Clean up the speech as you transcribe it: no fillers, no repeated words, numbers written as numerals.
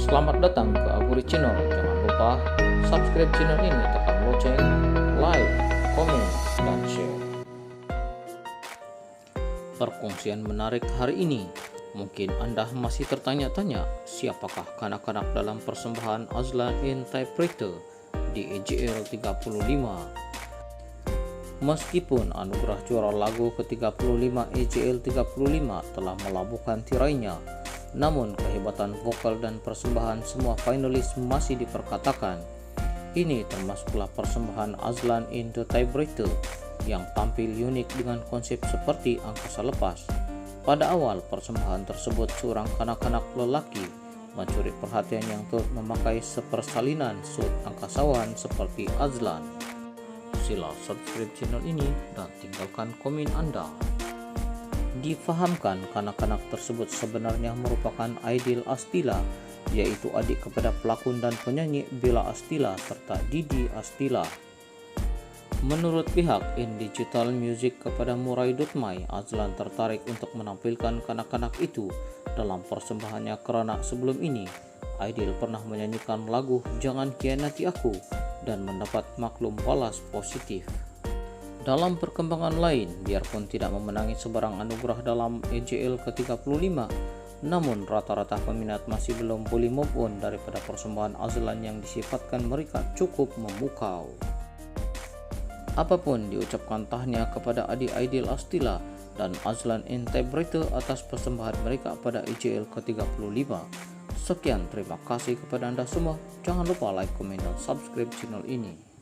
Selamat datang ke Aguri Channel. Jangan lupa subscribe channel ini, tekan lonceng, like, komen, dan share. Perkongsian menarik hari ini. Mungkin Anda masih tertanya-tanya, siapakah kanak-kanak dalam persembahan Azlan Interpreter di EJL 35? Meskipun anugerah juara lagu ke-35 EJL 35 telah melabuhkan tirainya, namun kehebatan vokal dan persembahan semua finalis masih diperkatakan. Ini termasuklah persembahan Azlan Interpreter yang tampil unik dengan konsep seperti angkasa lepas. Pada awal persembahan tersebut, seorang kanak-kanak lelaki mencuri perhatian yang turut memakai sepersalinan suit angkasawan seperti Azlan. Sila subscribe channel ini dan tinggalkan komen Anda. Difahamkan kanak-kanak tersebut sebenarnya merupakan Aidil Astila, yaitu adik kepada pelakon dan penyanyi Bella Astila serta Didi Astila. Menurut pihak In Digital Music kepada Murai.my, Azlan tertarik untuk menampilkan kanak-kanak itu dalam persembahannya karena sebelum ini Aidil pernah menyanyikan lagu Jangan Khianati Aku dan mendapat maklum balas positif. Dalam perkembangan lain, biarpun tidak memenangi sebarang anugerah dalam EJL ke-35, namun rata-rata peminat masih belum boleh move on daripada persembahan Azlan yang disifatkan mereka cukup memukau. Apapun diucapkan tahniah kepada adik Aidil Astila dan Azlan Interpreter atas persembahan mereka pada EJL ke-35. Sekian, terima kasih kepada Anda semua. Jangan lupa like, komen, dan subscribe channel ini.